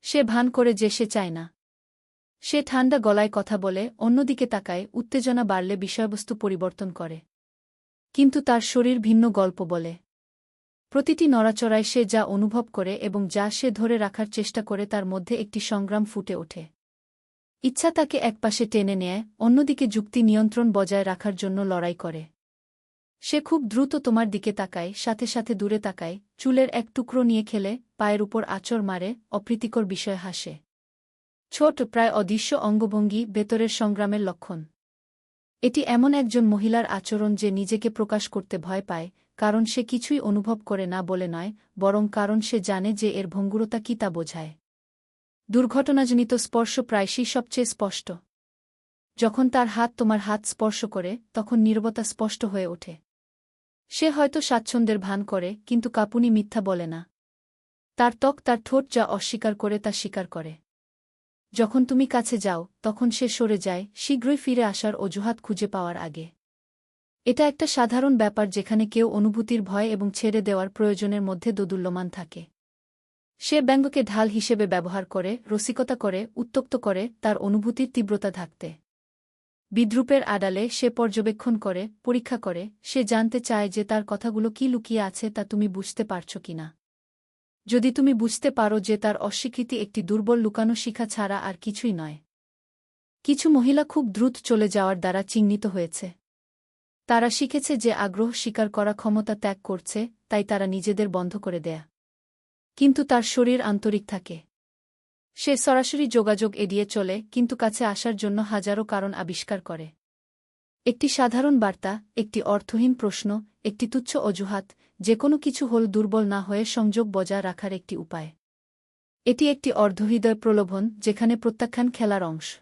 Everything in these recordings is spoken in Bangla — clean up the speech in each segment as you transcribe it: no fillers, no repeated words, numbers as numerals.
সে ভান করে যে সে চায় না। সে ঠান্ডা গলায় কথা বলে, অন্যদিকে তাকায়, উত্তেজনা বাড়লে বিষয়বস্তু পরিবর্তন করে। কিন্তু তার শরীর ভিন্ন গল্প বলে। প্রতিটি নড়াচড়ায় সে যা অনুভব করে এবং যা সে ধরে রাখার চেষ্টা করে তার মধ্যে একটি সংগ্রাম ফুটে ওঠে। ইচ্ছা তাকে একপাশে টেনে নেয়, অন্যদিকে যুক্তি নিয়ন্ত্রণ বজায় রাখার জন্য লড়াই করে। সে খুব দ্রুত তোমার দিকে তাকায়, সাথে সাথে দূরে তাকায়, চুলের এক টুকরো নিয়ে খেলে, পায়ের উপর আঁচড় মারে, অপ্রীতিকর বিষয় হাসে। ছোট, প্রায় অদৃশ্য অঙ্গভঙ্গি ভেতরের সংগ্রামের লক্ষণ। এটি এমন একজন মহিলার আচরণ যে নিজেকে প্রকাশ করতে ভয় পায়, কারণ সে কিছুই অনুভব করে না বলে নয়, বরং কারণ সে জানে যে এর ভঙ্গুরতা কী তা বোঝায়। দুর্ঘটনাজনিত স্পর্শ প্রায়শই সবচেয়ে স্পষ্ট। যখন তার হাত তোমার হাত স্পর্শ করে, তখন নীরবতা স্পষ্ট হয়ে ওঠে। সে হয়তো স্বাচ্ছন্দ্যের ভান করে, কিন্তু কাঁপুনি মিথ্যা বলে না। তার ত্বক, তার ঠোঁট যা অস্বীকার করে তা স্বীকার করে। যখন তুমি কাছে যাও, তখন সে সরে যায়, শীঘ্রই ফিরে আসার অজুহাত খুঁজে পাওয়ার আগে। এটা একটা সাধারণ ব্যাপার যেখানে কেউ অনুভূতির ভয় এবং ছেড়ে দেওয়ার প্রয়োজনের মধ্যে দোদুল্যমান থাকে। সে ব্যঙ্গকে ঢাল হিসেবে ব্যবহার করে, রসিকতা করে, উত্ত্যক্ত করে, তার অনুভূতির তীব্রতা থাকতে। বিদ্রূপের আড়ালে সে পর্যবেক্ষণ করে, পরীক্ষা করে, সে জানতে চায় যে তার কথাগুলো কি লুকিয়ে আছে তা তুমি বুঝতে পারছ কিনা। যদি তুমি বুঝতে পারো যে তার অস্বীকৃতি একটি দুর্বল লুকানো শিখা ছাড়া আর কিছুই নয়। কিছু মহিলা খুব দ্রুত চলে যাওয়ার দ্বারা চিহ্নিত হয়েছে। তারা শিখেছে যে আগ্রহ স্বীকার করা ক্ষমতা ত্যাগ করছে, তাই তারা নিজেদের বন্ধ করে দেয়া। কিন্তু তার শরীর আন্তরিক থাকে। সে সরাসরি যোগাযোগ এড়িয়ে চলে, কিন্তু কাছে আসার জন্য হাজারো কারণ আবিষ্কার করে। একটি সাধারণ বার্তা, একটি অর্থহীন প্রশ্ন, একটি তুচ্ছ অজুহাত, যে কোনো কিছু হল দুর্বল না হয়ে সংযোগ বজায় রাখার একটি উপায়। এটি একটি অর্ধহৃদয় প্রলোভন, যেখানে প্রত্যাখ্যান খেলার অংশ।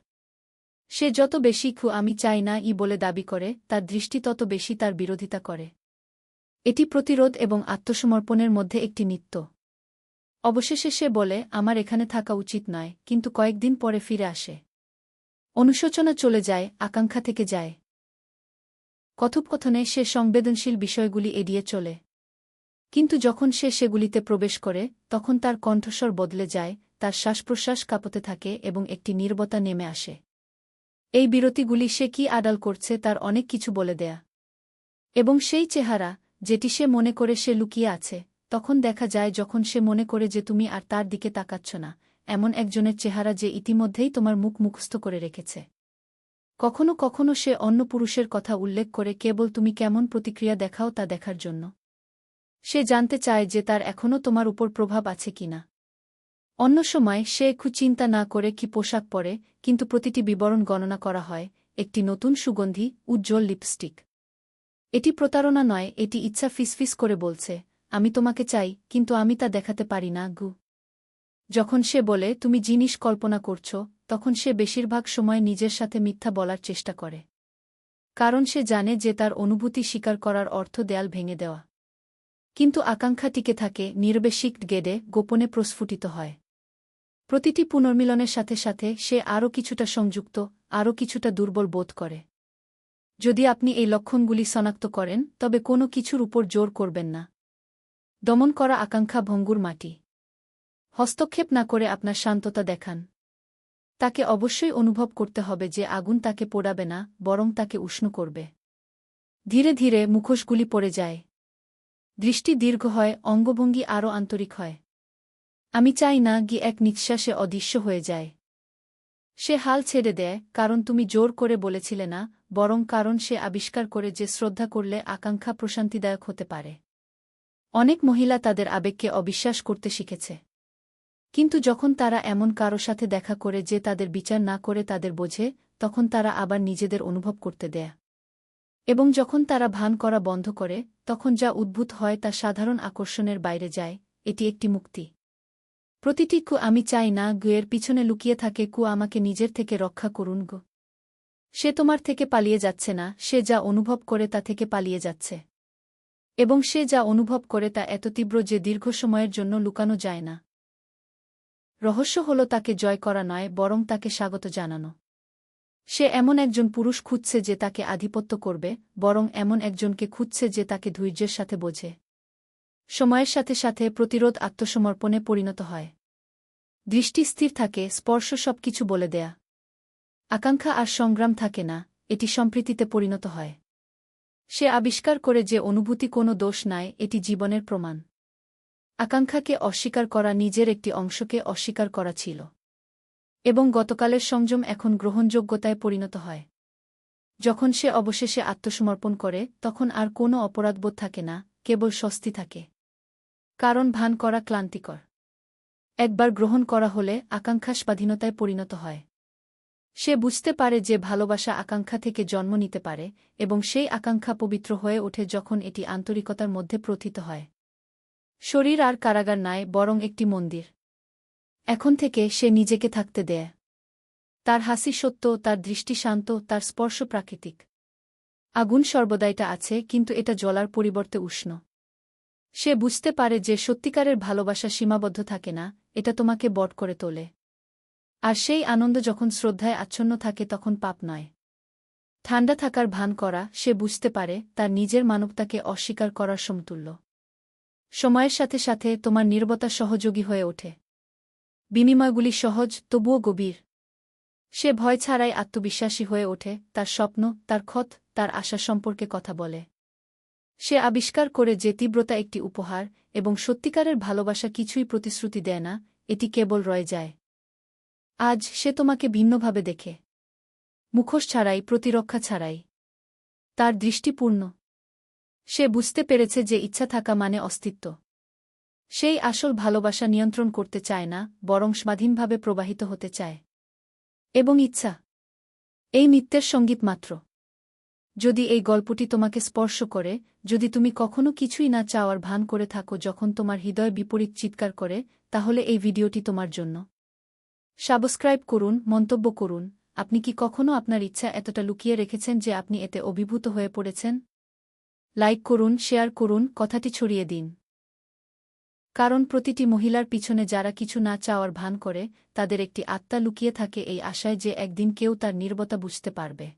সে যত বেশি আমি চাই না বলে দাবি করে, তার দৃষ্টি তত বেশি তার বিরোধিতা করে। এটি প্রতিরোধ এবং আত্মসমর্পণের মধ্যে একটি নিত্য। অবশেষে সে বলে, আমার এখানে থাকা উচিত নয়, কিন্তু কয়েকদিন পরে ফিরে আসে। অনুশোচনা চলে যায়, আকাঙ্ক্ষা থেকে যায়। কথোপকথনে সে সংবেদনশীল বিষয়গুলি এড়িয়ে চলে। কিন্তু যখন সে সেগুলিতে প্রবেশ করে, তখন তার কণ্ঠস্বর বদলে যায়, তার শ্বাসপ্রশ্বাস কাঁপতে থাকে এবং একটি নীরবতা নেমে আসে। এই বিরতিগুলি সে কি আড়াল করছে তার অনেক কিছু বলে দেয়া। এবং সেই চেহারা, যেটি সে মনে করে সে লুকিয়ে আছে, তখন দেখা যায় যখন সে মনে করে যে তুমি আর তার দিকে তাকাচ্ছ না, এমন একজনের চেহারা যে ইতিমধ্যেই তোমার মুখ মুখস্থ করে রেখেছে। কখনো কখনো সে অন্য পুরুষের কথা উল্লেখ করে কেবল তুমি কেমন প্রতিক্রিয়া দেখাও তা দেখার জন্য। সে জানতে চায় যে তার এখনও তোমার উপর প্রভাব আছে কিনা। অন্য সময় সে চিন্তা না করে কি পোশাক পরে, কিন্তু প্রতিটি বিবরণ গণনা করা হয়, একটি নতুন সুগন্ধি, উজ্জ্বল লিপস্টিক। এটি প্রতারণা নয়, এটি ইচ্ছা ফিসফিস করে বলছে, আমি তোমাকে চাই, কিন্তু আমি তা দেখাতে পারি না গু। যখন সে বলে তুমি জিনিস কল্পনা করছ, তখন সে বেশিরভাগ সময় নিজের সাথে মিথ্যা বলার চেষ্টা করে। কারণ সে জানে যে তার অনুভূতি স্বীকার করার অর্থ দেয়াল ভেঙে দেওয়া। কিন্তু আকাঙ্ক্ষা টিকে থাকে, নির্বেশিক গেডে গোপনে প্রস্ফুটিত হয়। প্রতিটি পুনর্মিলনের সাথে সাথে সে আরও কিছুটা সংযুক্ত, আরও কিছুটা দুর্বল বোধ করে। যদি আপনি এই লক্ষণগুলি শনাক্ত করেন, তবে কোনো কিছুর উপর জোর করবেন না। দমন করা আকাঙ্ক্ষা ভঙ্গুর মাটি। হস্তক্ষেপ না করে আপনার শান্ততা দেখান। তাকে অবশ্যই অনুভব করতে হবে যে আগুন তাকে পোড়াবে না, বরং তাকে উষ্ণ করবে। ধীরে ধীরে মুখোশগুলি পড়ে যায়। দৃষ্টি দীর্ঘ হয়, অঙ্গভঙ্গি আরও আন্তরিক হয়। আমি চাই না এক নিঃশ্বাসে অদৃশ্য হয়ে যায়। সে হাল ছেড়ে দেয়, কারণ তুমি জোর করে বলেছিলে না, বরং কারণ সে আবিষ্কার করে যে শ্রদ্ধা করলে আকাঙ্ক্ষা প্রশান্তিদায়ক হতে পারে। অনেক মহিলা তাদের আবেগকে অবিশ্বাস করতে শিখেছে। কিন্তু যখন তারা এমন কারো সাথে দেখা করে যে তাদের বিচার না করে তাদের বোঝে, তখন তারা আবার নিজেদের অনুভব করতে দেয়। এবং যখন তারা ভান করা বন্ধ করে, তখন যা উদ্ভূত হয় তা সাধারণ আকর্ষণের বাইরে যায়। এটি একটি মুক্তি। প্রতিটি আমি চাই না এর পিছনে লুকিয়ে থাকে আমাকে নিজের থেকে রক্ষা করুন গো। সে তোমার থেকে পালিয়ে যাচ্ছে না, সে যা অনুভব করে তা থেকে পালিয়ে যাচ্ছে। এবং সে যা অনুভব করে তা এত তীব্র যে দীর্ঘ সময়ের জন্য লুকানো যায় না। রহস্য হল তাকে জয় করা নয়, বরং তাকে স্বাগত জানানো। সে এমন একজন পুরুষ খুঁজছে যে তাকে আধিপত্য করবে, বরং এমন একজনকে খুঁজছে যে তাকে ধৈর্যের সাথে বোঝে। সময়ের সাথে সাথে প্রতিরোধ আত্মসমর্পণে পরিণত হয়। দৃষ্টি স্থির থাকে, স্পর্শ সবকিছু বলে দেয়া। আকাঙ্ক্ষা আর সংগ্রাম থাকে না, এটি সম্প্রীতিতে পরিণত হয়। সে আবিষ্কার করে যে অনুভূতি কোনো দোষ নাই, এটি জীবনের প্রমাণ। আকাঙ্ক্ষাকে অস্বীকার করা নিজের একটি অংশকে অস্বীকার করা ছিল। এবং গতকালের সংযম এখন গ্রহণযোগ্যতায় পরিণত হয়। যখন সে অবশেষে আত্মসমর্পণ করে, তখন আর কোনো অপরাধবোধ থাকে না, কেবল স্বস্তি থাকে। কারণ ভান করা ক্লান্তিকর। একবার গ্রহণ করা হলে আকাঙ্ক্ষা স্বাধীনতায় পরিণত হয়। সে বুঝতে পারে যে ভালোবাসা আকাঙ্ক্ষা থেকে জন্ম নিতে পারে, এবং সেই আকাঙ্ক্ষা পবিত্র হয়ে ওঠে যখন এটি আন্তরিকতার মধ্যে প্রথিত হয়। শরীর আর কারাগার নয়, বরং একটি মন্দির। এখন থেকে সে নিজেকে থাকতে দেয়। তার হাসি সত্য, তার দৃষ্টি শান্ত, তার স্পর্শ প্রাকৃতিক। আগুন সর্বদাইটা আছে, কিন্তু এটা জ্বলার পরিবর্তে উষ্ণ। সে বুঝতে পারে যে সত্যিকারের ভালোবাসা সীমাবদ্ধ থাকে না, এটা তোমাকে বড় করে তোলে। আর সেই আনন্দ যখন শ্রদ্ধায় আচ্ছন্ন থাকে তখন পাপ নয়। ঠান্ডা থাকার ভান করা, সে বুঝতে পারে তার নিজের মানবতাকে অস্বীকার করার সমতুল্য। সময়ের সাথে সাথে তোমার নীরবতা সহযোগী হয়ে ওঠে। বিনিময়গুলি সহজ, তবুও গভীর। সে ভয় ছাড়াই আত্মবিশ্বাসী হয়ে ওঠে, তার স্বপ্ন, তার ক্ষত, তার আশা সম্পর্কে কথা বলে। সে আবিষ্কার করে যে তীব্রতা একটি উপহার, এবং সত্যিকারের ভালোবাসা কিছুই প্রতিশ্রুতি দেয় না, এটি কেবল রয়ে যায়। আজ সে তোমাকে ভিন্নভাবে দেখে। মুখোশ ছাড়াই, প্রতিরক্ষা ছাড়াই। তার দৃষ্টিপূর্ণ। সে বুঝতে পেরেছে যে ইচ্ছা থাকা মানে অস্তিত্ব। সেই আসল ভালোবাসা নিয়ন্ত্রণ করতে চায় না, বরং স্বাধীনভাবে প্রবাহিত হতে চায়। এবং ইচ্ছা এই নিত্যের সঙ্গীত মাত্র। যদি এই গল্পটি তোমাকে স্পর্শ করে, যদি তুমি কখনো কিছুই না চাওয়ার ভান করে থাকো যখন তোমার হৃদয় বিপরীত চিৎকার করে, তাহলে এই ভিডিওটি তোমার জন্য। সাবস্ক্রাইব করুন, মন্তব্য করুন। আপনি কি কখনো আপনার ইচ্ছা এতটা লুকিয়ে রেখেছেন যে আপনি এতে অভিভূত হয়ে পড়েছেন? লাইক করুন, শেয়ার করুন, কথাটি ছড়িয়ে দিন। কারণ প্রতিটি মহিলার পিছনে যারা কিছু না চাওয়ার ভান করে, তাদের একটি আত্মা লুকিয়ে থাকে এই আশায় যে একদিন কেউ তার নীরবতা বুঝতে পারবে।